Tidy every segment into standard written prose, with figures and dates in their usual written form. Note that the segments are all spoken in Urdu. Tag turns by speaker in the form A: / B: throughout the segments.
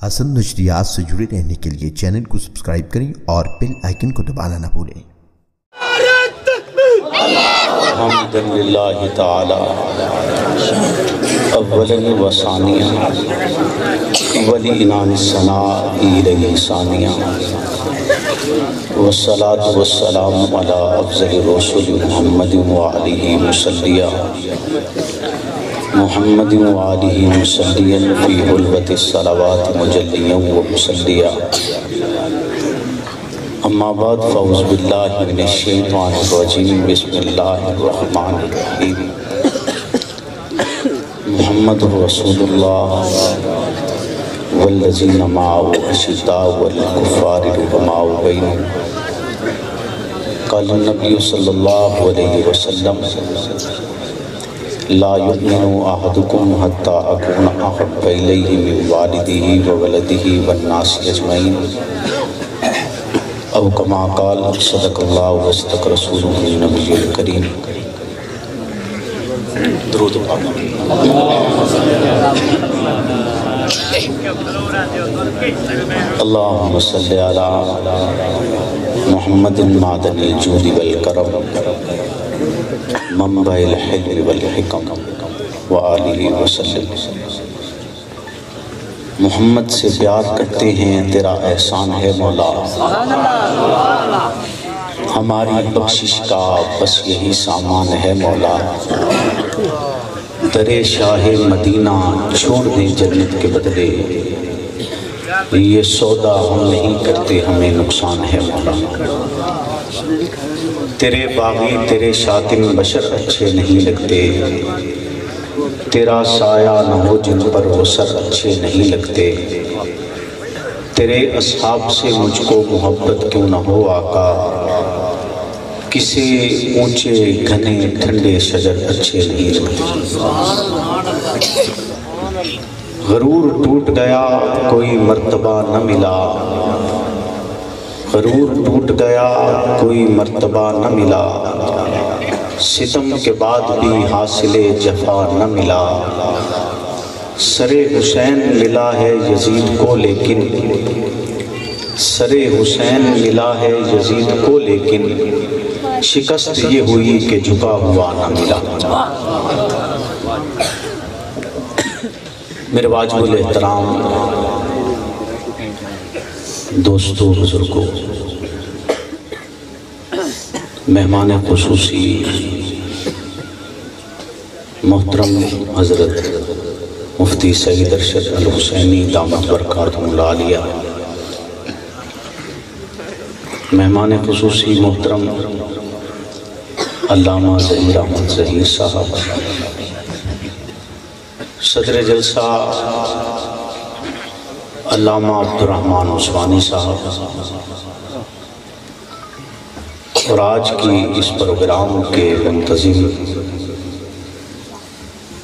A: حسن نشریات سے جڑے رہنے کے لیے چینل کو سبسکرائب کریں اور بیل آئیکن کو دبانا نہ بھولیں۔
B: حمدن للہ تعالی اولا و ثانیا ولینان الثناء الیہ ثانیا والصلاة والسلام علی افضل رسول محمد وآلہ مسلیہ محمد وآلہ مسلیہ فی حلوت الصلوات مجلیہ ومسلیہ اما بعد فاعوذ باللہ من الشیطان الرجیم بسم اللہ الرحمن الرحیم محمد رسول اللہ والذین معه اشداء والکفار رحماء بینہم قال النبی صلی اللہ علیہ وسلم لا یؤمن احدکم حتی اکون احب الیہ من والدہ وولدہ والناس اجمعین او کما قال صدق اللہ وصدق رسولہ النبی الکریم۔ درود پاک۔ اللہم صلی علی محمد معدن الجود والکرم منبع الحلم والحکم وآلہ وسلم۔ محمد سے پیار کرتے ہیں تیرا احسان ہے مولا، ہماری بخشش کا بس یہی سامان ہے مولا۔ درِ شاہ مدینہ چھوڑ دیں جنت کے بدلے، یہ سودا ہم نہیں کرتے ہمیں نقصان ہے مولا۔ تیرے باغی تیرے شاتم بشر اچھے نہیں لگتے، تیرا سایہ نہ ہو جن پر وہ سر اچھے نہیں لگتے۔ تیرے اصحاب سے مجھ کو محبت کیوں نہ ہو آقا، کسی اونچے گھنے ٹھنڈے شجر اچھے نہیں لگتے۔ غرور ٹوٹ گیا کوئی مرتبہ نہ ملا، غرور ٹوٹ گیا کوئی مرتبہ نہ ملا، ستم کے بعد بھی حاصل جفا نہ ملا۔ سر حسین ملا ہے یزید کو لیکن، سر حسین ملا ہے یزید کو لیکن، شکست یہ ہوئی کہ جھکا ہوا نہ ملا۔ میرے واجب الاحترام دوستو، بزرگوں، مہمان خصوصی محترم حضرت مفتی سید ارشد الحسینی دامت برکاتہم العالیہ، مہمان خصوصی محترم علامہ ظہیر احمد ظہیر صاحب، صدر جلسہ علامہ عبدالرحمن عثمانی صاحب، اور آج کی اس پروگرام کے منتظم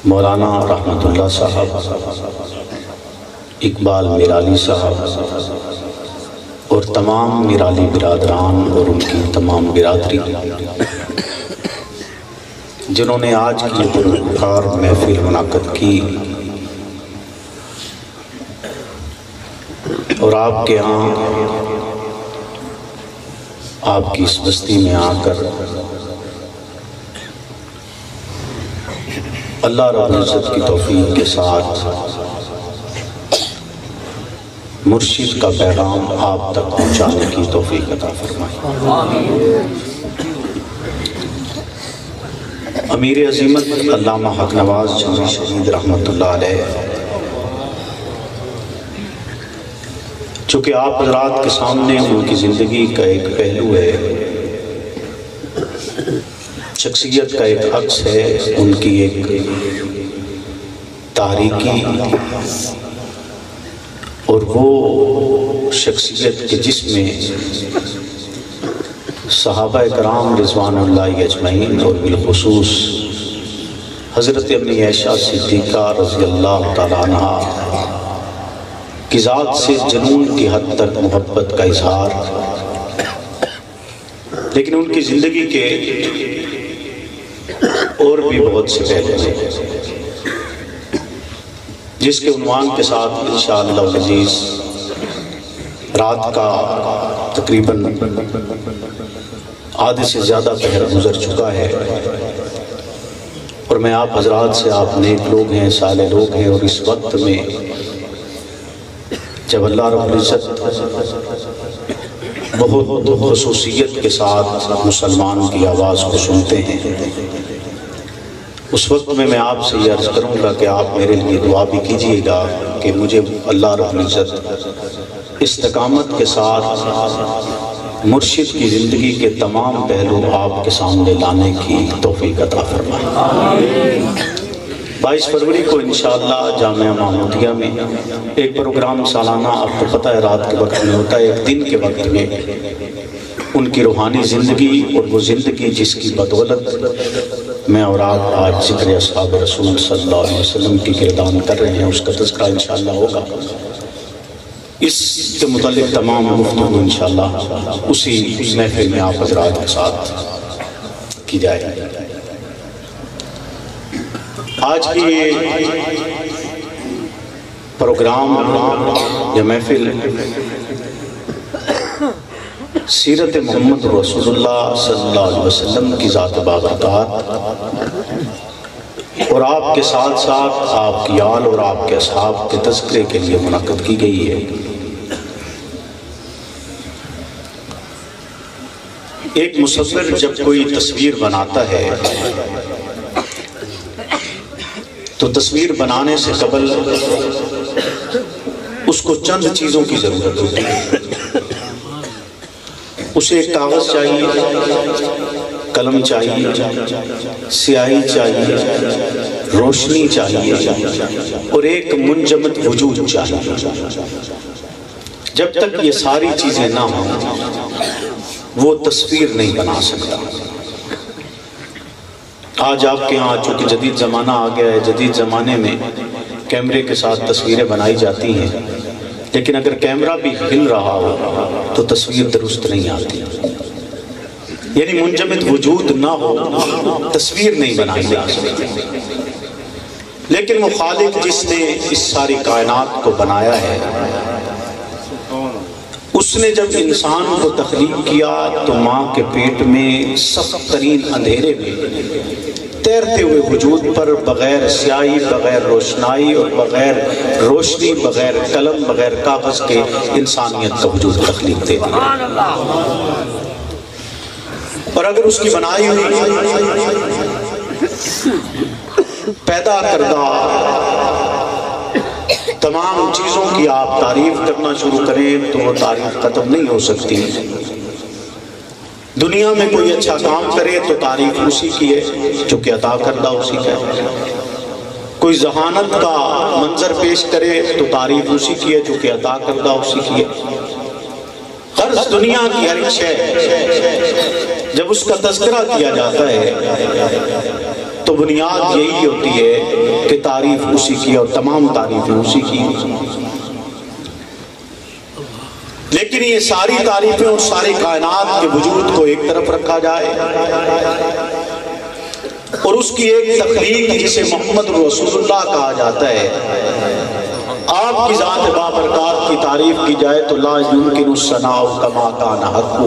B: مولانا رحمت اللہ صاحب، اقبال میرالی صاحب، اور تمام میرالی برادران اور ان کی تمام برادری جنہوں نے آج کی پرکار محفل منعقد کی، اور آپ کے ہاں آپ کی اس بستی میں آ کر اللہ رب العزت کی توفیق کے ساتھ مرشد کا پیغام آپ تک پہنچانے کی توفیق عطا فرمائے۔ امیر عظیمت علامہ حق نواز جنوی شہید رحمت اللہ علیہ، چونکہ آپ حضرات کے سامنے ان کی زندگی کا ایک پہلو ہے، شخصیت کا ایک عکس ہے، ان کی ایک تاریکی، اور وہ شخصیت کے جس میں صحابہ کرام رضوان اللہ اجمعین اور بالخصوص حضرت امی عائشہ صدیقہ رضی اللہ تعالیٰ عنہ کی ذات سے جنون کی حد تک محبت کا اظہار، لیکن ان کی زندگی کے اور بھی بہت سے پہلو ہیں۔ جس کے عنوان کے ساتھ انشاءاللہ العزیز رات کا تقریباً آدھے سے زیادہ پہر گزر چکا ہے، اور میں آپ حضرات سے، آپ نیک لوگ ہیں، صالح لوگ ہیں، اور اس وقت میں جب اللہ رب العزت بہت خصوصیت کے ساتھ مسلمان کی آواز کو سنتے ہیں، اس وقت میں آپ سے یہ عرض کروں گا کہ آپ میرے لیے دعا بھی کیجئے گا کہ مجھے اللہ رب العزت استقامت کے ساتھ مرشد کی زندگی کے تمام پہلو آپ کے سامنے لانے کی توفیق عطا فرمائے۔ 22 فروری کو انشاءاللہ جامعہ محمودیہ میں ایک پروگرام سالانہ، آپ کو پتہ ہے رات کے وقت میں ہوتا ہے، ایک دن کے وقت میں ان کی روحانی زندگی، اور وہ زندگی جس کی بدولت میں اور آپ آج ذکر اصحاب رسول صلی اللہ علیہ وسلم کی گردان کر رہے ہیں، اس کا تذکرہ انشاءاللہ ہوگا۔ اس کے متعلق تمام گفتگو انشاءاللہ اسی محفل میں آپ حضرات کے ساتھ کی جائے۔ آج کی یہ پروگرام یا محفل سیرت محمد رسول اللہ صلی اللہ علیہ وسلم کی ذات بابرکات اور آپ کے ساتھ ساتھ آپ کی آل اور آپ کے اصحاب کے تذکرے کے لیے منعقد کی گئی ہے۔ ایک مصور جب کوئی تصویر بناتا ہے تو تصویر بنانے سے قبل اس کو چند چیزوں کی ضرورت ہوتی ہے۔ اسے ایک کاغذ چاہیے، قلم چاہیے، سیاہی چاہیے، روشنی چاہیے، اور ایک منجمد وجود چاہیے۔ جب تک یہ ساری چیزیں نہ ہوں وہ تصویر نہیں بنا سکتا۔ آج آپ کے ہاں چونکہ جدید زمانہ آ گیا ہے، جدید زمانے میں کیمرے کے ساتھ تصویریں بنائی جاتی ہیں، لیکن اگر کیمرہ بھی ہل رہا ہو تو تصویر درست نہیں آتی، یعنی منجمد وجود نہ ہو تصویر نہیں بنائی جا سکتی۔ لیکن وہ خالق جس نے اس ساری کائنات کو بنایا ہے، اس نے جب انسان کو تخلیق کیا تو ماں کے پیٹ میں سخت ترین اندھیرے میں تیرتے ہوئے وجود پر بغیر سیاہی، بغیر روشنائی اور بغیر روشنی، بغیر قلم، بغیر کاغذ کے انسانیت کا وجود تخلیق دے دیا۔ اور اگر اس کی بنائی ہوئی پیدا کردہ تمام چیزوں کی آپ تعریف کرنا شروع کریں تو وہ تعریف ختم نہیں ہو سکتی۔ دنیا میں کوئی اچھا کام کرے تو تعریف اسی کی ہے جو کہ عطا کردہ اسی کا ہے۔ کوئی ذہانت کا منظر پیش کرے تو تعریف اسی کی ہے جو کہ عطا کردہ اسی کی ہے۔ ہر دنیا کی ہر شے جب اس کا تذکرہ کیا جاتا ہے تو بنیاد یہی ہوتی ہے کہ تعریف اسی کی اور تمام تعریفیں اسی کی۔ لیکن یہ ساری تعریفیں اور ساری کائنات کے وجود کو ایک طرف رکھا جائے اور اس کی ایک تخلیق جسے محمد رسول اللہ کہا جاتا ہے، آپ کی ذات بابرکات کی تعریف کی جائے تو لا یمکن الثناء کما کان حقہ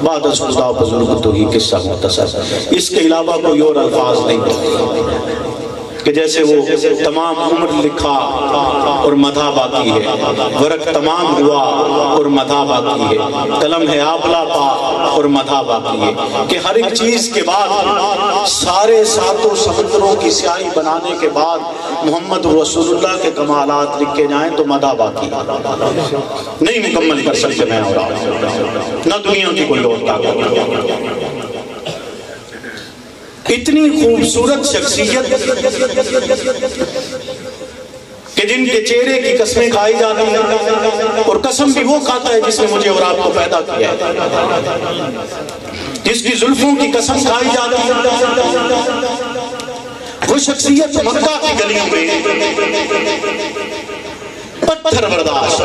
B: بعد از خدا بزرگ تو ہی قصہ مختصر۔ اس کے علاوہ کوئی اور الفاظ نہیں کہ جیسے وہ تمام عمر لکھا اور مدح باقی ہے، ورق تمام ہوا اور مدح باقی ہے، قلم ہے آبلا پا اور مدح باقی ہے، کہ ہر ایک چیز کے بعد سارے ساتوں سمندروں کی سیاہی بنانے کے بعد محمد رسول اللہ کے کمالات لکھے جائیں تو مدح باقی نہیں مکمل کر سکتے میں اور آپ، نہ دنیا کی کوئی اور طاقت۔ اتنی خوبصورت شخصیت کہ جن کے چہرے کی قسمیں کھائی جاتی ہیں، اور قسم بھی وہ کھاتا ہے جس نے مجھے اور آپ کو پیدا کیا ہے، جس کی زلفوں کی قسم کھائی جاتی ہے، وہ شخصیت مکہ کی گلیوں میں پتھر برداشت،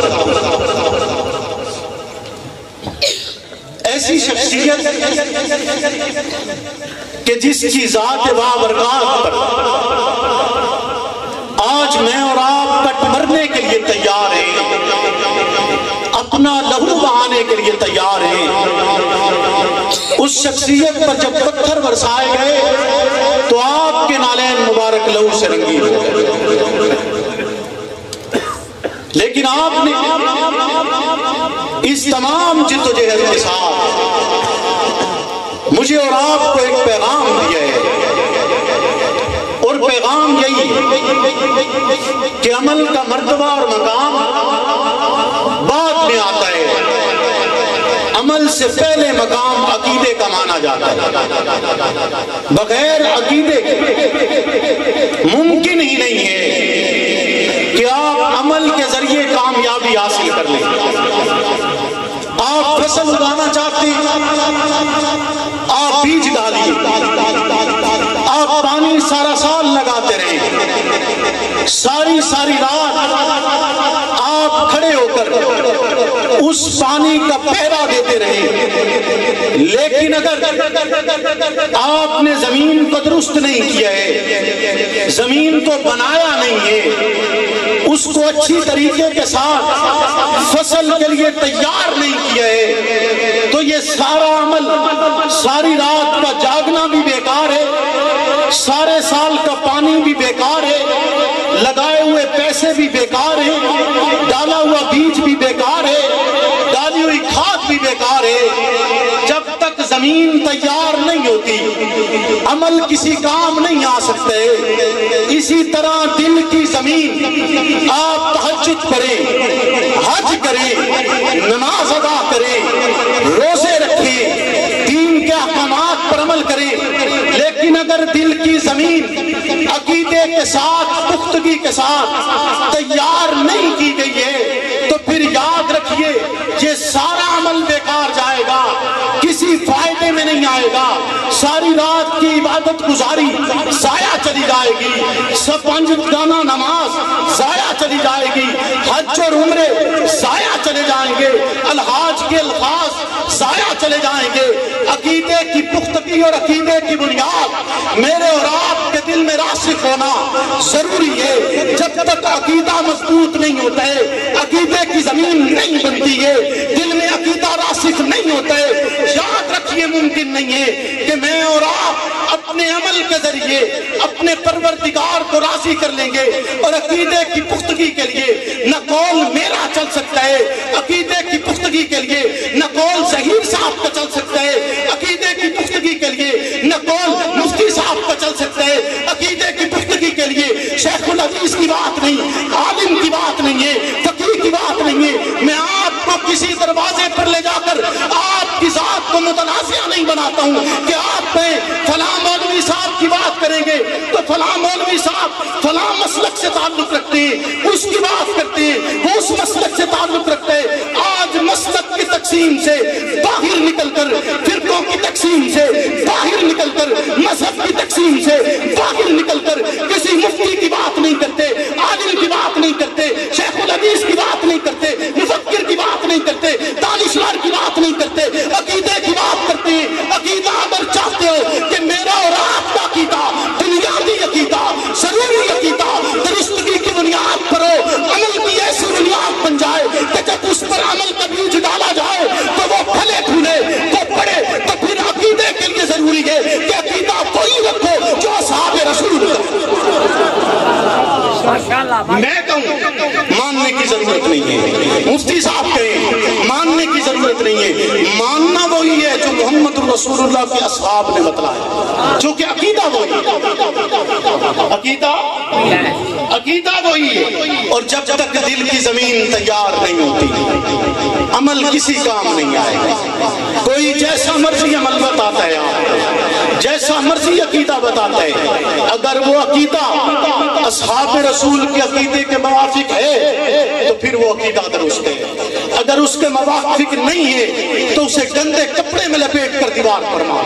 B: ایسی شخصیت کہ جس کی ذات بابرکات پر آج میں اور آپ کٹ مرنے کے لیے تیار ہیں، اپنا لہو بہانے کے لیے تیار ہیں۔ اس شخصیت پر جب پتھر برسائے گئے تو آپ کے نالین مبارک لہو سے رنگین ہو گئے، لیکن آپ نے اس تمام جدوجہد کے ساتھ مجھے اور آپ کو ایک پیغام دیا ہے، اور پیغام یہی کہ عمل کا مرتبہ اور مقام بعد میں آتا ہے، عمل سے پہلے مقام عقیدے کا مانا جاتا ہے۔ بغیر عقیدے ممکن ہی نہیں ہے کہ آپ عمل کے ذریعے کامیابی حاصل کر لیں۔ آپ فصل اگانا چاہتے ہیں، آپ بیج ڈالیے، آپ پانی سارا سال لگاتے رہیں، ساری رات آپ کھڑے ہو کر اس پانی کا پہرا دیتے رہیں، لیکن اگر آپ نے زمین کو درست نہیں کیا ہے، زمین کو بنایا نہیں ہے، اس کو اچھی طریقے کے ساتھ فصل کے لیے تیار نہیں کیا ہے، تو یہ سارا عمل، ساری رات کا جاگنا بھی بیکار ہے، سارے سال کا پانی بھی بیکار ہے، لگائے ہوئے پیسے بھی بیکار ہیں، ڈالا ہوا بیج بھی بیکار ہے، ڈالی ہوئی کھاد بھی بیکار ہے۔ جب تک زمین تیار نہیں ہوتی عمل کسی کام نہیں آ سکتے۔ اسی طرح دل کی زمین، آپ تہجد کریں، حج کریں، نماز ادا کریں، روزے رکھیں، دین کے احکامات پر عمل کریں، لیکن اگر دل کی زمین عقیدے کے ساتھ، پختگی کے ساتھ تیار نہیں کی گئی ہے تو پھر یاد رکھیے یہ سارا عمل بیکار جائے گا، کسی فائدے میں نہیں آئے گا، ساری رات کی عبادت گزاری ضائع چلی جائے گی، سب پنج گانا نماز ضائع چلی جائے گی، حج اور عمرے ضائع چلے جائیں گے، الحاج کے الفاظ ضائع چلے جائیں گے۔ عقیدے کی پختگی اور عقیدے کی بنیاد میرے اور آپ کے دل میں راسخ ہونا ضروری ہے۔ جب تک عقیدہ مضبوط نہیں ہوتا ہے، عقیدے کی زمین نہیں بنتی ہے، دل میں عقیدہ راسخ نہیں ہوتا ہے، یاد رکھیے ممکن نہیں ہے کہ میں اور آپ اپنے عمل کے ذریعے اپنے پروردگار کو راضی کر لیں گے، اور عقیدے کی پختگی کے لیے نہ قول میرا چل سکتا ہے، عقیدے کی پختگی کے لیے نہ قول ظہیر صاحب کا چل سکتا ہے، عقیدے کی پختگی کے لیے نہ قول مفتی صاحب کا چل سکتا ہے، عقیدے کی پختگی کے لیے شیخ الحدیث کی بات نہیں، عالم کی بات نہیں ہے، فقیہ کی بات نہیں ہے۔ میں آپ کو کسی دروازے پر لے جا کر آپ کی ذات کو متنازع نہیں بناتا ہوں کہ آپ میں فلاں مولوی صاحب کی بات کریں گے تو فلاں مولوی صاحب فلاں مسلک سے تعلق رکھتے ہیں، اس کی بات کرتے ہیں، وہ اس مسلک سے تعلق رکھتے ہیں۔ آج مسلک کی تقسیم سے باہر نکل کر، فرقوں کی تقسیم سے باہر نکل کر، مذہب کی تقسیم سے باہر نکل کر کسی مفتی کی بات نہیں کرتے، عالم کی بات نہیں کرتے، شیخ الحدیث کی بات نہیں کرتے، مفکر کی بات نہیں کرتے، دانشور کی بات نہیں کرتے، عقیدے کی بات کرتے ہیں۔ عقیدہ اگر چاہتے ہو کہ میرا اور آپ کا عقیدہ بنیادی عقیدہ، ضروری عقیدہ درستگی کی بنیاد پر ہو، عمل کی ایسی بنیاد بن جائے کہ جب اس پر عمل کا بیج ڈالا جائے تو وہ پھلے پھولے، وہ بڑھے، تو پھر عقیدے کے لیے ضروری ہے کہ عقیدہ وہی رکھو جو اصحاب رسول میں کہوں ماننے کی ضرورت نہیں ہے، مفتی صاحب کہیں ماننے کی ضرورت نہیں ہے، ماننا وہی ہے جو محمد رسول اللہ کے اصحاب نے بتلایا، جو کہ عقیدہ وہی ہے، عقیدہ وہی ہے۔ اور جب تک دل کی زمین تیار نہیں ہوتی عمل کسی کام نہیں آئے گا۔ کوئی جیسا مرضی عمل بتاتا ہے، جیسا مرضی عقیدہ بتاتا ہے، اگر وہ عقیدہ اصحاب رسول کے عقیدے کے موافق ہے تو پھر وہ عقیدہ درست ہے، اگر اس کے موافق نہیں ہے تو اسے گندے کپڑے میں لپیٹ کر دیوار پر مار۔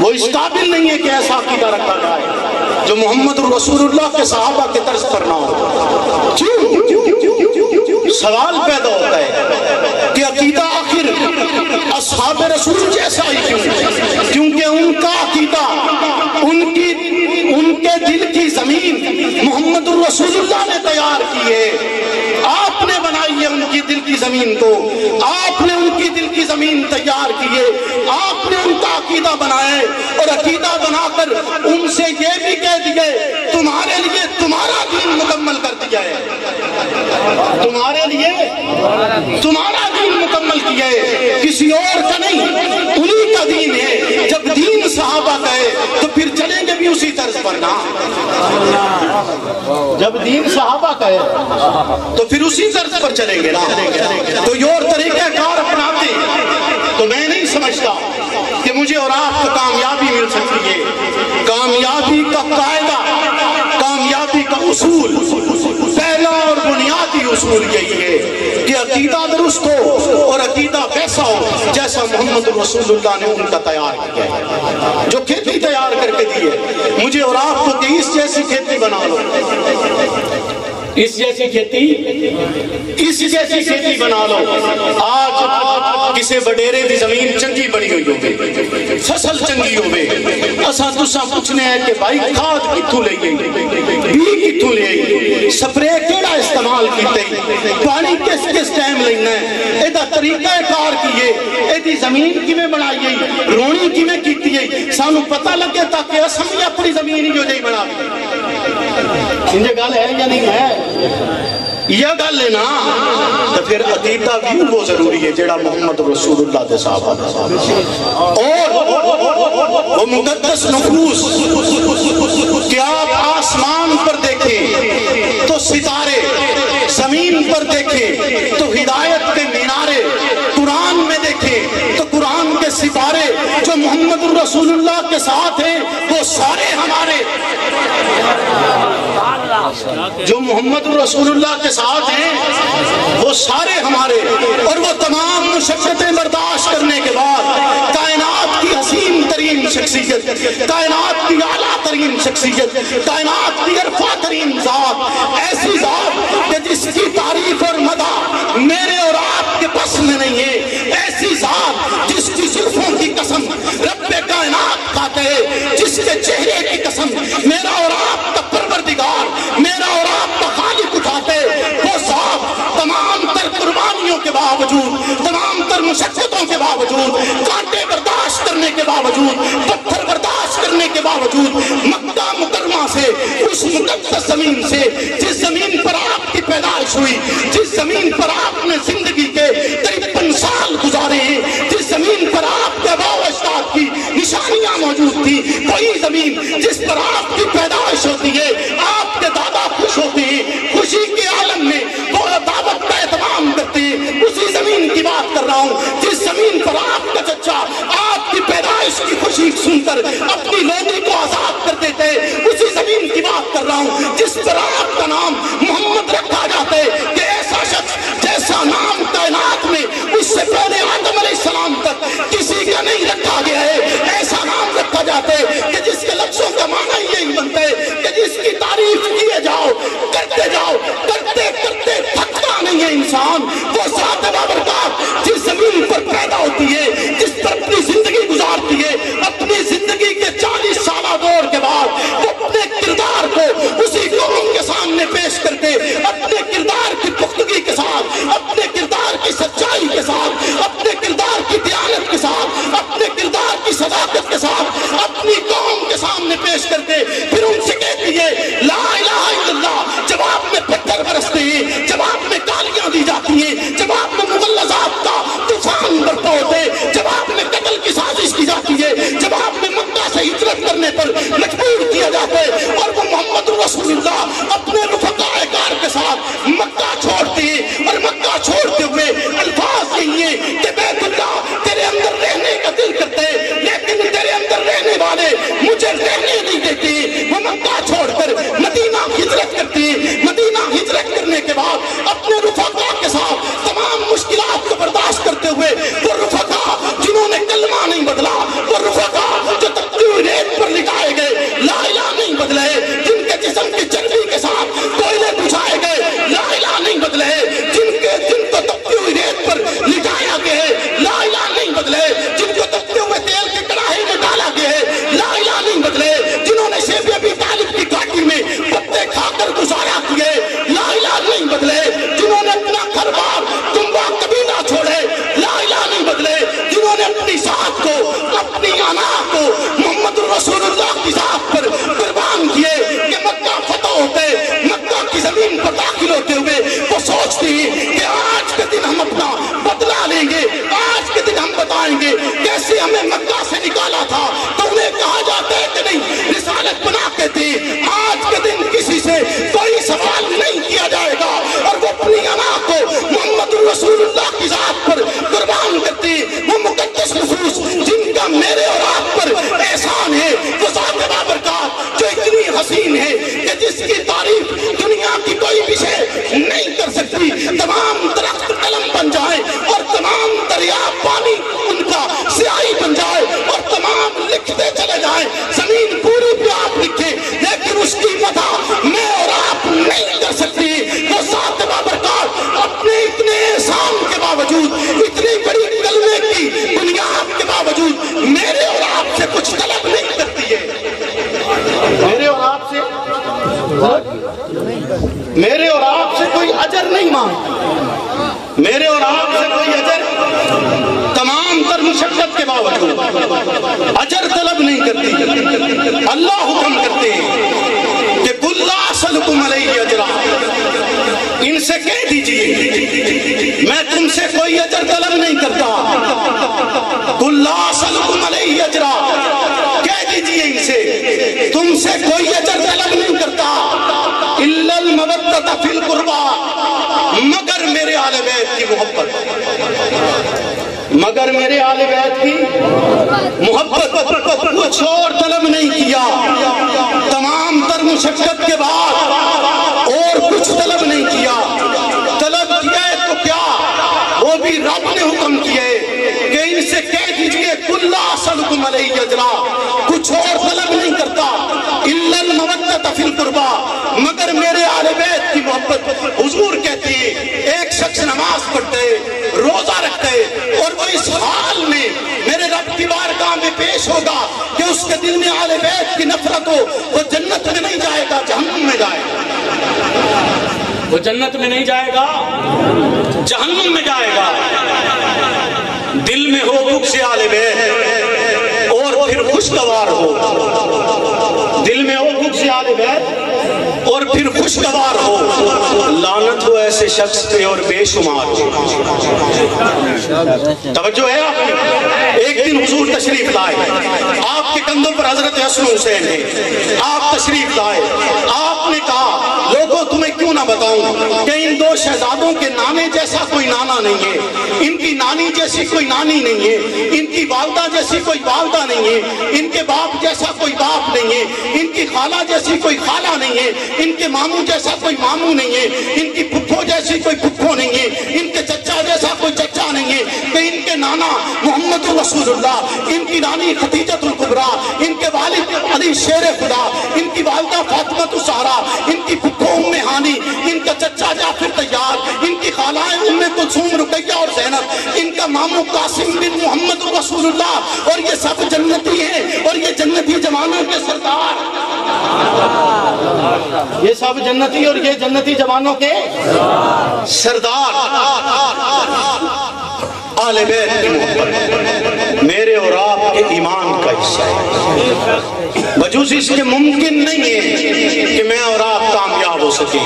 B: وہ اس قابل نہیں ہے کہ ایسا عقیدہ رکھا جائے جو محمد رسول اللہ کے صحابہ کے طرز پر نہ ہو۔ سوال پیدا ہوتا ہے کہ عقیدہ آخر اصحاب رسول جیسا ہی کیوں؟ کیونکہ ان کا عقیدہ ان کے دل کی زمین زمین محمد الرسول اللہ نے تیار کی ہے، آپ نے بنائی ہے ان کی دل کی زمین کو، آپ نے ان کی دل کی زمین تیار کی ہے، آپ نے ان کا عقیدہ بنایا ہے، اور عقیدہ بنا کر ان سے یہ بھی کہہ دیے تمہارے لیے تمہارا دین مکمل کر دیا ہے، تمہارے لیے تمہارا دین مکمل کیا ہے، کسی اور کا نہیں، انہی کا دین ہے۔ جب دین صحابہ کا ہے تو پھر چلیں گے بھی اسی طرز پر نا، جب دین صحابہ کا ہے تو پھر اسی طرز پر چلیں گے نا۔ تو یہ اور طریقہ کار اپناتے تو میں نہیں سمجھتا کہ مجھے اور آپ کو کامیابی مل سکتی ہے۔ کامیابی کا قاعدہ، کامیابی کا اصول، پہلا اور بنیادی اصول یہی ہے کہ عقیدہ درست ہو اور عقیدہ ویسا ہو جیسا محمد رسول اللہ نے ان کا تیار کیا ہے، جو کھیتی تیار کر کے دی ہے۔ مجھے اور آپ کو کہ اس جیسی کھیتی بنا لو، اس جیسی کھیتی بنا لو۔ آج کسے بڈیرے دی زمین چنگی بنی ہوئی ہوگی، فصل چنگی ہوگی، اساں تساں پوچھنے ہیں کہ بھائی کھاد کتھوں لے گئی، بی کتھوں لے گئی، سپرے کیڑا استعمال کیتے، پانی کس کس ٹائم لینا ہے، ایدہ طریقہ کار کیے، ایدی زمین کی میں بنائی ہے، رونی کی میں کیتی ہے، سانو پتہ لگے تاکہ اساں بھی اپنی زمین ہی جو جائی بنا بھی۔ انجھے گل ہے یا نہیں ہے؟ یہ گل ہے نا، تو پھر عقیدہ بھی وہ ضروری ہے جیڑا محمد رسول اللہ دے صحابہ اور وہ مقدس نفوس کہ آپ آسمان پر دیکھیں تو ستارے، زمین پر دیکھیں تو ہدایت کے مینارے، قرآن میں دیکھیں تو قرآن کے سپارے، جو محمد رسول اللہ کے ساتھ ہیں وہ سارے ہمارے، جو محمد رسول اللہ کے ساتھ ہیں وہ سارے ہمارے، اور وہ تمام مشقتیں برداشت کرنے کے بعد کائنات کی حسین ترین شخصیت، کائنات کی اعلیٰ ترین شخصیت، کائنات کی عرفہ ترین ذات، ایسی ذات کہ جس کی تعریف اور مدح میرے اور آپ کے بس میں نہیں ہے، ایسی ذات جس کی زلفوں کی قسم رب کائنات کھاتے ہیں، جس کے چہرے کی قسم میرا اور آپ کا پروردگار، میرا اور آپ کا خالق اٹھاتے، وہ ذات تمام تر قربانیوں کے باوجود، تمام تر مشقتوں کے باوجود، کانٹے برداشت کرنے کے باوجود، پتھر برداشت کرنے کے باوجود، مکہ مکرمہ سے، اس مقدس زمین سے جس زمین پر آپ کی پیدائش ہوئی، جس زمین پر آپ نے زندگی کے 53 سال گزارے ہیں، جس زمین پر آپ کے آباء و اجداد کی نشانیاں موجود تھی، وہی زمین جس پر آپ کی پیدائش ہوتی ہے، آپ کے دادا خوش ہوتے ہیں، خوشی کے عالم میں وہ دعوت کا اہتمام کرتے ہیں، اسی زمین کی بات کر رہا ہوں جس زمین پر آپ کا چچا آپ کی پیدائش کی خوشی سن کر اپنی لونی کو آزاد کر دیتے، اسی زمین کی بات کر رہا ہوں جس پر آپ کا نام محمد رکھا جاتا ہے کہ ایسا شخص جیسا نام کائنات میں اس سے پہلے آدم علیہ السلام تک کسی کا نہیں رکھا گیا ہے، ایسا نام رکھا جاتا ہے کہ جس کے لفظوں کا معنی یہی بنتا ہے کہ جس کی تعریف کیے جاؤ، کرتے کرتے تھکتا نہیں ہے انسان، وہ ذات بابرکات جس زمین پر پیدا ہوتی ہے، جس پر اپنی زندگی گزارتی ہے، اپنی زندگی کے 40 سالہ دور کے بعد وہ اپنے کردار کو اسی قوم کے سامنے پیش کرتے، اپنے کردار کی پختگی کے ساتھ، اپنے کردار کی سچائی کے ساتھ، اپنے کردار کی دیانت کے ساتھ، اپنے کردار کی صداقت کے ساتھ اپنی قوم کے سامنے پیش کرتے، پھر ان سے کہتی ہے لا الہ الا اللہ، جب آپ میں پتھر برستے ہیں، جب آپ میں گالیاں دی جاتی ہیں، جب آپ میں مغلظات کا طوفان برپا ہوتے، جب آپ میں قتل کی سازش کی جاتی ہے، جب آپ میں مکہ سے ہجرت کرنے پر مجبور کیا جاتا ہے، اور وہ محمد رسول اللہ اپنے رفقائے کار کے ساتھ مکہ چھوڑتے ہیں، اور مکہ چھوڑتے ہوئے الفاظ یہی ہیں کہ بیت اللہ تیرے اندر رہنے کا دل کرتے ہیں، لیکن تیرے اندر رہنے والے مجھے رہنے نہیں دیتے، وہ مکہ چھوڑ کر مدینہ ہجرت کرتے ہیں، مدینہ ہجرت کرنے کے بعد اپنے رفقا کے ساتھ تمام مشکلات کو برداشت کرتے ہوئے وہ رفقا جنہوں نے کلمہ نہیں بدلا، وہ رفقا جو تقدیر ریت پر لٹائے گئے، لا الہ نہیں بدلے، جن کے جسم کی چربی کے ساتھ کوئلے بجھائے گئے، لا داخل ہوتے ہوئے وہ سوچتے ہیں کہ آج کے دن ہم اپنا بدلہ لیں گے، آج کے دن ہم بتائیں گے کیسے ہمیں مکہ سے نکالا تھا تو انہیں کہا جاتا ہے کہ نہیں، رسالت بنا کے تھے، آج کے دن کسی سے کوئی سوال نہیں کیا جائے گا، اور وہ اپنی انا کو محمد رسول اللہ کی ذات پر قربان کرتے ہیں۔ وہ مقدس نفوس جن کا میرے اور آپ پر احسان ہے، وہ ذات بابرکات جو اتنی حسین ہے کہ جس کی تعریف دنیا کی کوئی بھی شے نہیں کر سکتی، تمام درخت قلم بن جائے اور تمام دریا پانی ان کا سیاہی بن جائے اور تمام لکھتے چلے جائیں، زمین پوری پہ آپ لکھے، لیکن اس کی مدح میں اور آپ نہیں کر سکتی۔ وہ ذات بابرکات اپنے اتنے احسان کے باوجود، اتنی بڑی کلمے کی بنیاد کے باوجود میرے اور آپ سے کچھ طلب نہیں کرتی ہے، میرے اور آپ سے کوئی اجر نہیں مانگتی، میرے اور آپ سے کوئی اجر، تمام تر مشقت کے باوجود اجر طلب نہیں کرتی۔ اللہ حکم کرتے ہیں کہ قُل لَا أَسْأَلُكُمْ عَلَيْهِ أَجْرًا، ان سے کہہ دیجئے میں تم سے کوئی اجر طلب نہیں کرتا۔ قُل لَا أَسْأَلُكُمْ عَلَيْهِ أَجْرًا، کہہ دیجئے ان سے تم سے کوئی اجر طلب نہیں کرتا، إِلَّا الْمَوَدَّةَ فِي الْقُرْبَى، مگر میرے آل بیت کی محبت، مگر میرے آل بیت کی محبت، کچھ اور طلب نہیں کیا، تمام تر مشقت کے بعد اور کچھ طلب نہیں کیا، طلب کیا ہے تو کیا، وہ بھی رب نے حکم کیا ہے کہ ان سے کہہ دیجئے قُل لَا أَسْأَلُكُمْ عَلَيْهِ أَجْرًا، کچھ اور طلب نہیں کرتا، إِلَّا الْمَوَدَّةَ فِي الْقُرْبَى، مگر میرے آل بیت کی محبت۔ حضور کہتے ہیں ایک شخص نماز پڑھتے، روزہ رکھتے اور وہ اس حال میں میرے رب کی بارگاہ میں پیش ہوگا کہ اس کے دل میں آل بیت کی نفرت ہو، وہ جنت میں نہیں جائے گا، جہنم میں جائے گا، وہ جنت میں نہیں جائے گا، جہنم میں جائے گا۔ دل میں ہو بغض سے آل بیت اور پھر خوشگوار ہو، دل میں ہو بغض سے آل بیت اور پھر خوشگوار ہو، لعنت ہو ایسے شخص پہ اور بے شمار ہو۔ توجہ ہے آپ کی؟ ایک دن حضور تشریف لائے، آپ کے کندھوں پر حضرت حسن حسین ہے، آپ تشریف لائے، آپ نے کہا لوگوں تمہیں کیوں نہ بتاؤں کہ ان دو شہزادوں کے نانے جیسا کوئی نانا نہیں ہے، ان کی نانی جیسی کوئی نانی نہیں ہے، ان کی والدہ جیسی کوئی والدہ نہیں ہے، ان کے باپ جیسا کوئی باپ نہیں ہے، ان کی خالہ جیسی کوئی خالہ نہیں ہے، ان کے ماموں جیسا کوئی ماموں نہیں ہے، ان کی پھپھو جیسی کوئی پھپھو نہیں ہے، ان کے چچا جیسا کوئی چچا نہیں ہے، کہ ان کے نانا محمد رسول اللہ، ان کی نانی خدیجۃ الکبریٰ، ان کے والد علی شیر خدا، ان کی والدہ فاطمہ الزہرا، ان کی پھپھو ام ہانی، ان کا چچا جعفر طیار، ان کی خالائیں ام کلثوم رقیہ اور زینب، ان کا ماموں قاسم بن محمد رسول اللہ، اور یہ سب جنتی ہیں اور یہ جنتی جوانوں کے سردار، یہ سب جنتی اور یہ جنتی جوانوں کے سردار۔ آل بیت کی محبت میرے اور آپ کے ایمان کا حصہ ہے، بجوز اس کے ممکن نہیں ہے کہ میں اور آپ کامیاب ہو سکیں،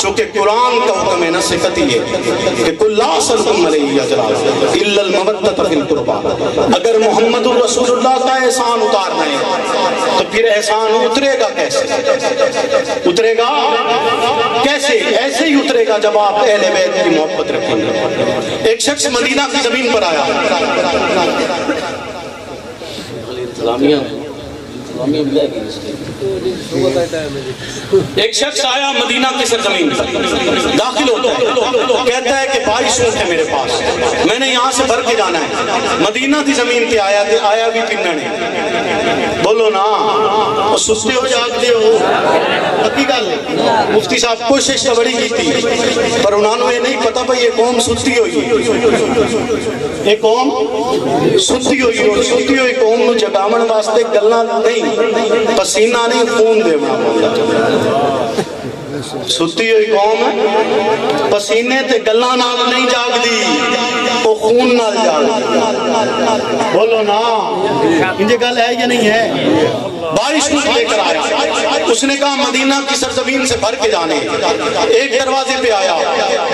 B: چونکہ قرآن کا حکم ہے، نصیحت ہے کہ قُل لَا أَسْأَلُكُمْ عَلَيْهِ أَجْرًا إِلَّا الْمَوَدَّةَ فِي الْقُرْبَى، اگر محمد رسول اللہ کا احسان اتارنا ہے تو پھر احسان اترے گا کیسے؟ اترے گا کیسے؟ ایسے ہی اترے گا جب آپ اہل بیت کی محبت رکھیں گے۔ ایک شخص مدینہ کی زمین پر آیا، ایک شخص آیا مدینہ کی سرزمین پر، داخل ہوتا ہے، کہتا ہے کہ 22 اونٹ ہے میرے پاس، میں نے یہاں سے بھر کے جانا ہے، مدینہ کی زمین پہ آیا بھی پنن ہے، بولو نا، اور سستے ہو جاگتے ہو، حقیقت مفتی صاحب کوشش تو بڑی کی تھی، پر انہوں نے نہیں پتا بھئی یہ قوم سستی ہوئی، یہ قوم سستی ہوئی، اور سستی ہوئی قوم نو جگامن واسطے گلنا نہیں، پسینہ نہیں، خون دے، ستی ہوئی قوم پسینے تے گلاں نال نہیں جاگ دی، وہ خون نال جاگ دی۔ بولو نا، انجھے گل ہے یا نہیں ہے؟ بارش کو لے کر آیا، اس نے کہا مدینہ کی سرزمین سے بھر کے جانے، ایک دروازے پہ آیا،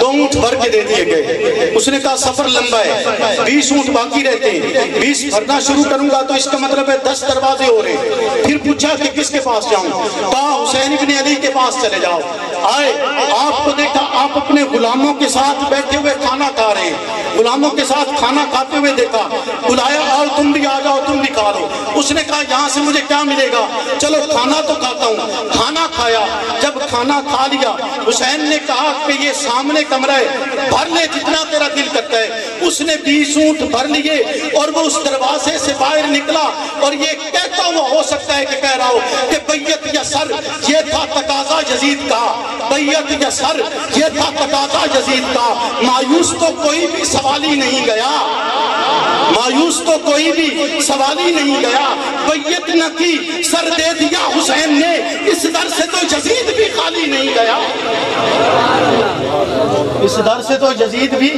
B: 2 اونٹ بھر کے دے دیے گئے۔ اس نے کہا سفر لمبا ہے، 20 اونٹ باقی رہتے ہیں، 20 بھرنا شروع کروں گا تو اس کا مطلب ہے 10 دروازے ہو رہے۔ پھر پوچھا کہ کس کے پاس جاؤں؟ کہا حسین بن علی کے پاس چلے جاؤ۔ آئے، آپ کو دیکھا آپ اپنے غلاموں کے ساتھ بیٹھے ہوئے کھانا کھا رہے ہیں، غلاموں کے ساتھ کھانا کھاتے ہوئے دیکھا، بلایا آؤ تم بھی آ جاؤ، تم بھی کھا لو۔ اس نے کہا یہاں سے مجھے کیا ملے گا؟ چلو کھانا تو کھاتا ہوں۔ کھانا کھایا، جب کھانا کھا لیا حسین نے کہا کہ یہ سامنے کمرہ ہے، بھر لے جتنا تیرا دل کرتا ہے۔ اس نے 20 اونٹ بھر لیے اور وہ اس دروازے سے باہر نکلا اور یہ کہتا ہوا ہو سکتا ہے کہ کہہ رہا ہو کہ بیعت یا سر، یہ تھا تقاضا یزید کا، بیعت یا سر، یہ تھا تقاضا یزید کا۔ مایوس تو کوئی بھی سوالی نہیں گیا، مایوس تو کوئی بھی سوالی نہیں گیا، بیعت نہ کی سر دے دیا حسین نے، اس در سے تو یزید بھی خالی نہیں گیا، اس در سے تو یزید بھی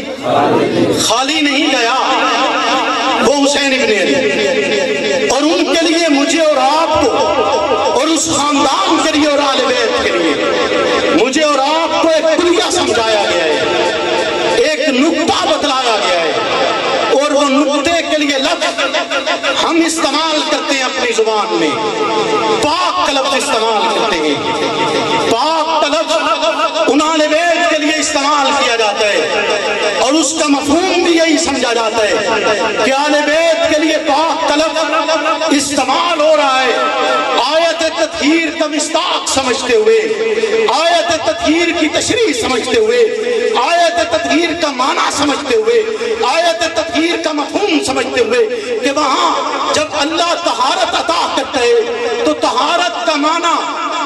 B: خالی نہیں گیا۔ وہ حسین ابن علی، اور ان کے لیے مجھے اور آپ کو اور اس خاندان کے لیے اور آل بیت کے لیے مجھے اور آپ کو ایک کلیہ سمجھایا گیا ہے، ایک نقطہ بتلایا گیا ہے، اور وہ نقطے کے لیے لفظ ہم استعمال کرتے ہیں اپنی زبان میں، پاک کا لفظ استعمال کرتے ہیں۔ پاک کا لفظ ان آل بیت کے لیے استعمال کیا جاتا ہے اور اس کا مفہوم بھی یہی سمجھا جاتا ہے کہ آل بیت کے لیے پاک کا لفظ استعمال ہو رہا ہے آیت تطہیر کا مصداق سمجھتے ہوئے، آیت تطہیر کی تشریح سمجھتے ہوئے، آیت تطہیر کا معنی سمجھتے ہوئے، آیت تطہیر کا مفہوم سمجھتے ہوئے کہ وہاں جب اللہ طہارت عطا کرتا ہے تو طہارت کا معنی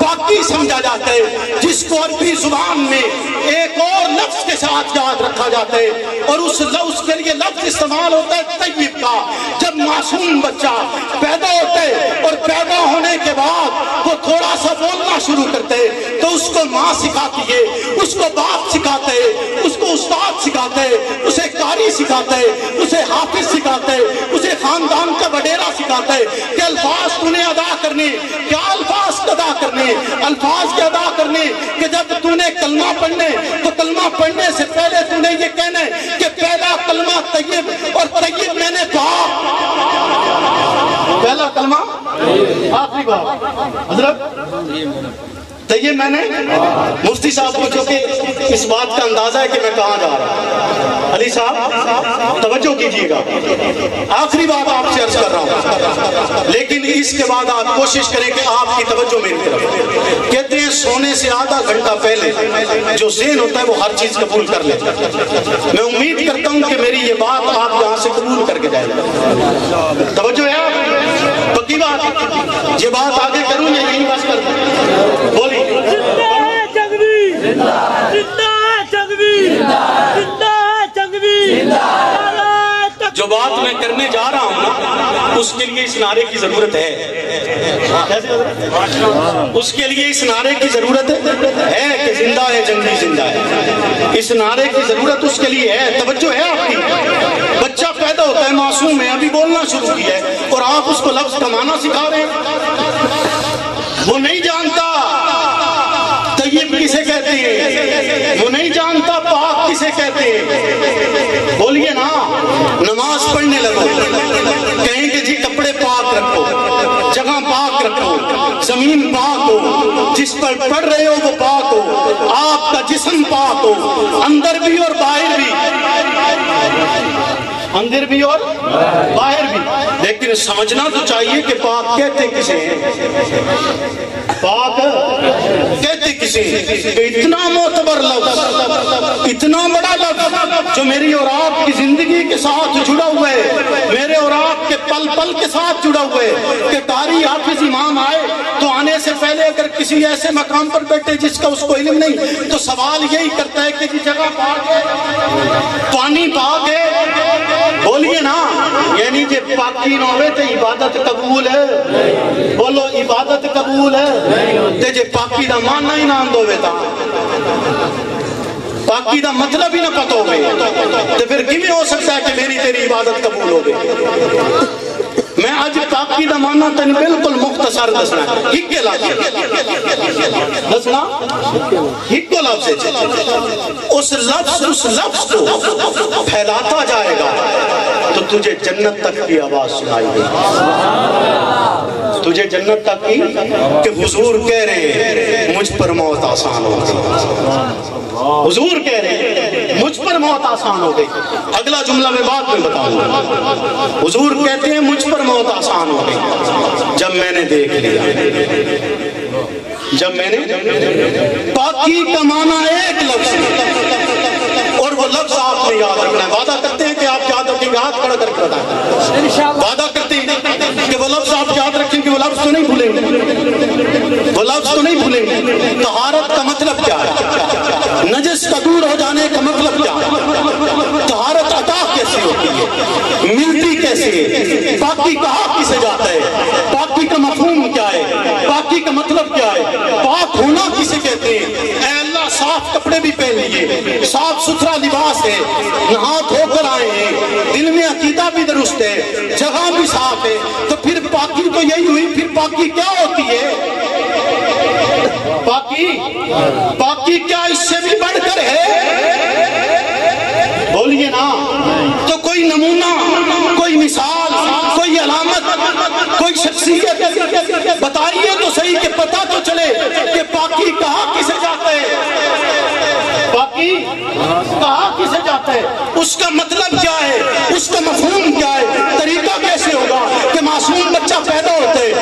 B: پاکی سمجھا جاتا ہے، جس کو عربی زبان میں ایک اور لفظ کے ساتھ یاد رکھا جاتا ہے اور اس لفظ کے لیے لفظ استعمال ہوتا ہے طیب کا۔ جب معصوم بچہ پیدا ہوتا ہے اور پیدا ہونے کے بعد وہ تھوڑا سا بولنا شروع کرتا ہے تو اس کو ماں سکھاتی ہے، اس کو باپ سکھاتا ہے، اس کو استاد سکھاتا ہے، اسے قاری سکھاتا ہے، اسے حافظ سکھاتا ہے، اسے خاندان کا وڈیرا سکھاتا ہے کہ الفاظ تو نے ادا کرنے، کیا الفاظ ادا کرنے، الفاظ کے ادا کرنے کہ جب تو نے کلمہ پڑھنے تو کلمہ پڑھنے سے پہلے تو نے یہ کہنا ہے کہ پہلا کلمہ طیب اور طیب میں نے پاک، پہلا کلمہ آخری بات حضرت طیب میں نے۔ مفتی صاحب کو جو کہ اس بات کا اندازہ ہے کہ میں کہاں جا رہا ہوں، علی صاحب توجہ کیجئے گا، آخری بات آپ سے عرض کر رہا ہوں لیکن اس کے بعد آپ کوشش کریں کہ آپ کی توجہ میری طرف۔ کہتے ہیں سونے سے آدھا گھنٹہ پہلے جو ذہن ہوتا ہے وہ ہر چیز قبول کر لیتا ہے۔ میں امید کرتا ہوں کہ میری یہ بات آپ یہاں سے قبول کر کے جائے گا، توجہ ہے آپ پکی بات؟ یہ بات آگے کروں یا یہی بات کر دوں؟ بولی جو بات میں کرنے جا رہا ہوں نا اس کے لیے اس نعرے کی ضرورت ہے، اس کے لیے اس نعرے کی ضرورت ہے کہ زندہ ہے جنگی زندہ ہے، اس نعرے کی ضرورت اس کے لیے ہے۔ توجہ ہے آپ کی؟ بچہ پیدا ہوتا ہے معصوم ہے، ابھی بولنا شروع کیا ہے اور آپ اس کو لفظ کا معنی سکھا رہے ہیں، وہ نہیں جانتا طیب کسے کہتے ہیں، وہ نہیں جانتا پاک کسے کہتے ہیں۔ بولیے نا، نماز پڑھنے لگو کہیں کہ جی کپڑے پاک رکھو، جگہ پاک رکھو، زمین پاک ہو، جس پر پڑھ رہے ہو وہ پاک ہو، آپ کا جسم پاک ہو، اندر بھی اور باہر بھی، اندر بھی اور باہر بھی۔ لیکن سمجھنا تو چاہیے کہ پاک کہتے کسے ہیں، پاک کہتے کسے ہیں کہ اتنا معتبر لفظ، اتنا بڑا لفظ جو میری اور آپ کی زندگی کے ساتھ جڑا ہوا ہے، میرے اور آپ کے پل پل کے ساتھ جڑا ہوا ہے کہ قاری حافظ امام آئے تو آنے سے پہلے اگر کسی ایسے مقام پر بیٹھے جس کا اس کو علم نہیں تو سوال یہی کرتا ہے کہ جی جگہ پاک ہے، پانی پاک ہے، بولیے نا، یعنی جے پاکی نہ ہوئے تو عبادت قبول ہے، بولو عبادت قبول ہے، تے جے پاکی دا ماننا ہی نہ ہوئے تا پاکی دا مطلب ہی نہ پتہ ہو گئے تو پھر کیوں ہو سکتا ہے کہ میری تیری عبادت قبول ہو گئی؟ میں آج پاکی دا معنی تن بالکل مختصر دسنا ہے، ہکے دسنا ہکو لفظ ہے، اس لفظ کو پھیلاتا جائے گا تو تجھے جنت تک کی آواز سنائی دے، تجھے جنت تک کی کہ حضور کہہ رہے مجھ پر موت آسان ہو گئی، حضور کہہ رہے مجھ پر موت آسان ہو گئی۔ اگلا جملہ میں بعد میں بتاؤں گا، حضور کہتے ہیں مجھ پر موت آسان ہو گئی جب میں نے دیکھ لیا، جب میں نے پاکی کا معنی ایک لفظ اور وہ لفظ آپ نے یاد رکھنا ہے۔ وعدہ کرتے ہیں کہ آپ یاد رکھیں گے، ہاتھ کھڑا کر کے بتائیں، وعدہ کرتے ہیں کہ وہ لفظ آپ یاد رکھیں گے، وہ لفظ تو نہیں بھولیں گے، وہ لفظ تو نہیں بھولیں گے۔ طہارت کا مطلب کیا ہے؟ نجس کا دور ہو جانے کا مطلب کیا ہے؟ طہارت عطا کیسے ہوتی ہے؟ ملتی کیسے ہے؟ پاکی کہا کسے جاتا ہے؟ پاکی کا مفہوم کیا ہے؟ پاکی کا مطلب کیا ہے؟ پاک ہونا کسے کہتے ہیں؟ اے اللہ صاف کپڑے بھی پہن لیے، صاف ستھرا لباس ہے، نہا دھو کر آئے ہیں، دل میں عقیدہ بھی درست ہے، جگہ بھی صاف ہے، تو پھر پاکی تو یہی ہوئی، پھر پاکی کیا ہوتی ہے؟ پاکی کیا اس سے بھی بڑھ کر ہے؟ بولیے نا، تو کوئی نمونہ، کوئی مثال، کوئی علامت، کوئی شخصیت بتائیے تو صحیح کہ پتہ تو چلے کہ پاکی کہاں کسے جاتا ہے، پاکی کہاں کسے جاتا ہے، اس کا مطلب کیا ہے، اس کا مفہوم کیا ہے، طریقہ کیسے ہوگا کہ معصوم بچہ پیدا ہوتے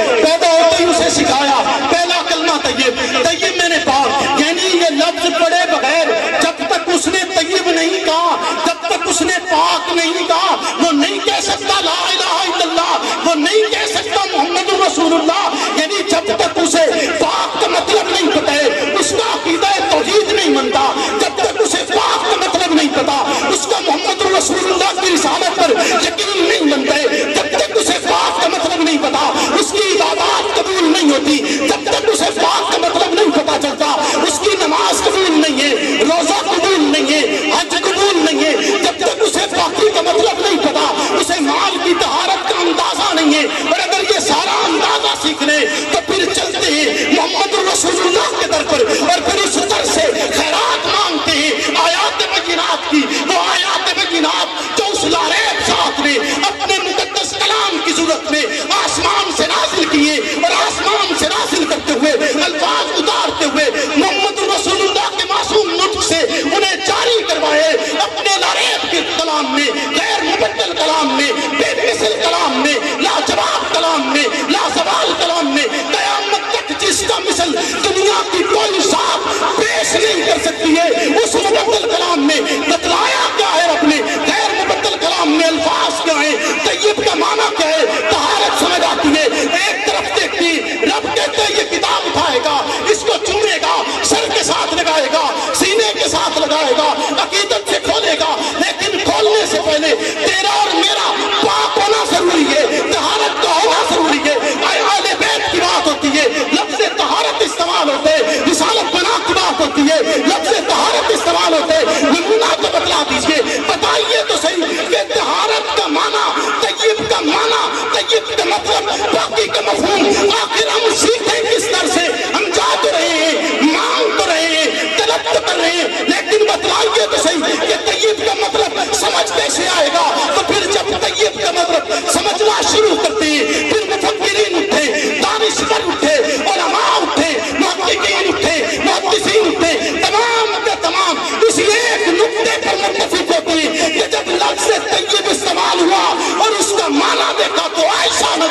B: ہی اسے سکھایا پہلا کلمہ طیب، طیب میں نے پاک، یعنی یہ لفظ پڑے بغیر جب تک اس نے طیب نہیں کہا، جب تک اس نے پاک نہیں کہا، وہ نہیں کہہ سکتا لا الہ الا اللہ، وہ نہیں کہہ سکتا محمد رسول اللہ، یعنی جب تک اسے پاک کا مطلب نہیں پتہ ہے، اس کا عقیدہ توحید نہیں منتا، جب تک اسے پاک کا مطلب نہیں پتا، اس کا محمد رسول اللہ کی رسالت پر یقین نہیں بنتا ہے، جب تک اسے پاک کا مطلب نہیں پتا، اس کی عبادات قبول نہیں ہوتی، جب تک اسے پاک کا مطلب نہیں پتا چلتا، اس کی نماز قبول نہیں ہے، روزہ قبول نہیں ہے، حج قبول نہیں ہے، جب تک اسے پاکی کا مطلب نہیں پتا، اسے مال کی طہارت کا اندازہ نہیں ہے، اور اگر یہ سارا اندازہ سیکھ لے تو پھر چلتے ہیں محمد رسول اللہ کے در پر، اور پھر اس در سے خیرات مانگتے ہیں آیات بینات کی، وہ آیات بینات جو اس لاریب ذات نے اپنے مقدس کلام کی صورت میں آسمان سے نازل کیے، اور آسمان سے نازل کرتے ہوئے الفاظ اتارتے ہوئے محمد رسول اللہ کے معصوم نطق سے انہیں جاری کروائے، اپنے لاریب کے کلام میں، غیر مبدل کلام میں، بے مثل کلام میں، لاجواب کلام میں، لازوال کلام میں، قیامت تک جس کا مثل دنیا کی کوئی ذات پیش نہیں کر سکتی ہے، اس مبدل کلام میں بتلایا کیا ہے رب نے، غیر مبدل کلام میں الفاظ کیا ہے، طیب کا معنی کیا ہے، طہارت سمجھ آتی ہے۔ ایک طرف دیکھتی رب کہتے ہیں یہ کتاب اٹھائے گا، اس کو چومے گا، سر کے ساتھ لگائے گا، سینے کے ساتھ لگائے گا، عقیدت سے کھولے گا، لیکن کھولنے سے پہلے تیرا اور میرا پاک ہونا ضروری ہے، طہارت کا ہونا ضروری ہے۔ اہل بیت کی بات ہوتی ہے، لفظ طہارت استعمال ہوتے ہیں، رسالت بنا کی بات ہوتی ہے، لفظ طہارت استعمال ہوتے ہیں، نمونہ تو بتلا دیجئے، بتائیے تو صحیح کہ طہارت کا معنی، طیب کا معنی، طیب کا مطلب، پاکی کا مفہوم، آخر ہم سیکھیں کس طرح سے، ہم جا تو رہے ہیں، مانگ تو رہے ہیں، طلب تو کر رہے ہیں، لیکن بتلائیے تو صحیح کہ طیب کا مطلب سمجھ کیسے آئے گا؟ تو پھر جب طیب کا مطلب سمجھنا شروع کرتے ہیں، پھر مفکرین اٹھے، دانشور اٹھے، علماء اٹھے، محققین اٹھے، محدثین اٹھے، تمام کے تمام اسی ایک نقطے پر متفق ہوتے ہیں کہ جب لفظ طیب استعمال ہوا اور اس کا معنی دیکھا تو عائشہ نے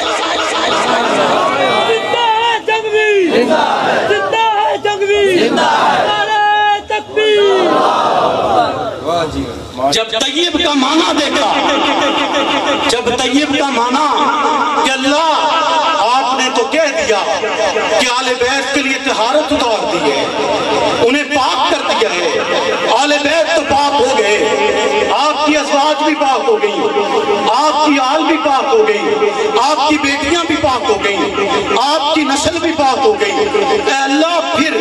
C: زندہ ہے تکبیر، زندہ ہے تکبیر، نعرہ تکبیر۔
B: جب طیب کا معنی دیکھا، جب طیب کا معنی کہ اللہ آپ نے تو کہہ دیا کہ آل بیت کے لیے طہارت اتار دی ہے، انہیں پاک کر دیا ہے، آل بیت تو پاک ہو گئے، آپ کی ازواج بھی پاک ہو گئی، آپ کی آل بھی پاک ہو گئی، آپ کی بیٹیاں بھی پاک ہو گئی، آپ کی نسل بھی پاک ہو گئی، اے اللہ پھر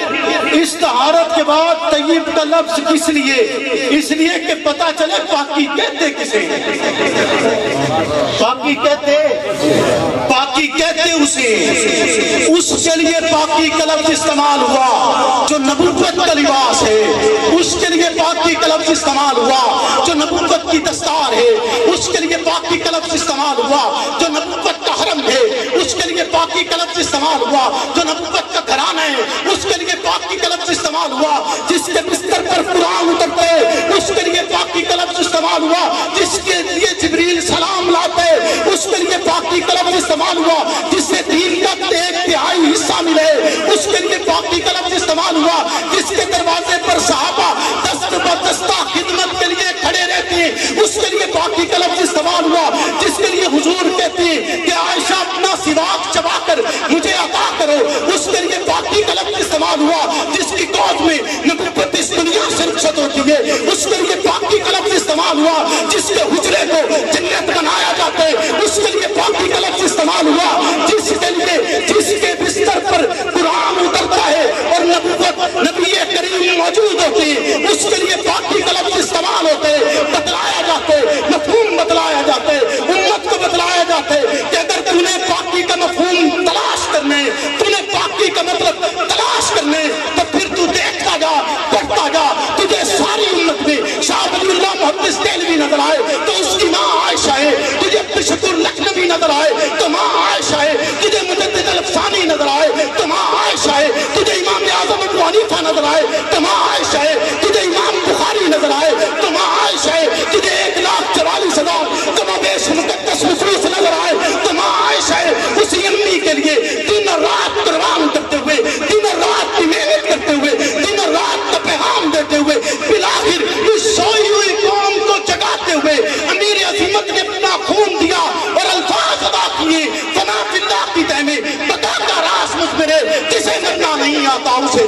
B: اس طہارت طہارت کے بعد طیب کا لفظ کس لیے؟ اس لیے کہ پتا چلے پاکی کہتے کسے ہیں، پاکی کہتے اسے، اس کے لیے پاکی کا لفظ استعمال ہوا جو نبوت کا لباس ہے، اس کے لیے پاکی کا لفظ استعمال ہوا جو نبوت کی دستار ہے، اس کے لیے پاکی کا لفظ استعمال ہوا جو نبوت کا حرم ہے، اس کے لیے پاکی کا لفظ استعمال ہوا جو نبوت کا گھرانہ ہے، اس کے لیے پاکی کا لفظ استعمال ہوا جس کے بستر پر قرآن اترتے، اس کے لیے پاکی کا لفظ استعمال ہوا جس کے لیے جبریل سلام لاتے، اس کے لیے پاکی کا لفظ استعمال ہوا جس سے دین کا 1/3 حصہ ملے، اس کے لیے پاکی کا لفظ استعمال ہوا جس کے دروازے پر صحابہ دست بدستہ خدمت کے لیے کھڑے رہتے ہیں، اس کے لیے پاکی کا لفظ استعمال ہوا جس کے لیے حضور کہتے ہیں کہ عائشہ اپنا سواک چبا کر مجھے عطا کرو، اس کے لیے پاکی کا لفظ استعمال ہوا جس کی گود میں نبوت اس دنیا سے رخصت ہوتی ہے، اس کے لیے پاکی کا لفظ استعمال ہوا جس کے حجرے کو جنت بنایا جاتا ہے، اس کے لیے پاکی کا لفظ استعمال ہوا جس کے بستر پر قرآن اترتا ہے اور نبی کریم موجود ہوتے ہیں، اس کے لیے پاکی کا لفظ استعمال ہوتے ہیں، بتلایا جاتا ہے، مفہوم بتلایا جاتا ہے، امت کو بتلایا جاتا ہے کہ اگر تم نے پاکی کا مفہوم تلاش کرنے، تم نے پاکی کا مطلب تلاش کرنے، تو پھر تو دیکھتا جا، پڑھتا جا، تجھے ساری امت میں شاہ ولی اللہ محدث دہلوی نظر آئے تو اس کی ماں عائشہ ہے، تجھے تشکر لکھنوی نظر آئے تو ماں عائشہ ہے، تجھے مجدد الافسانی نظر آئے تو ماں عائشہ ہے، تجھے امام اعظم ابو حنیفہ نظر آئے تو ماں عائشہ ہے، تجھے امام بخاری نظر آئے تو ماں عائشہ ہے، تجھے 1,44,000 کم و بیش مقدس نصوص نظر آئے تو ماں عائشہ ہے، اسی امی کے لیے دن اور رات قربان کرتے ہوئے، دن اور رات کی محنت کرتے ہوئے، دن اور رات کا پیغام دیتے ہوئے، بالآخر اس سوئی ہوئی قوم کو جگاتے ہوئے امیر عظیمت نے اپنا خون دیا اور الفاظ ادا کیے، فنا فی اللہ کی تہ میں بتا کا راس مجھ میرے جسے مرنا نہیں آتا اسے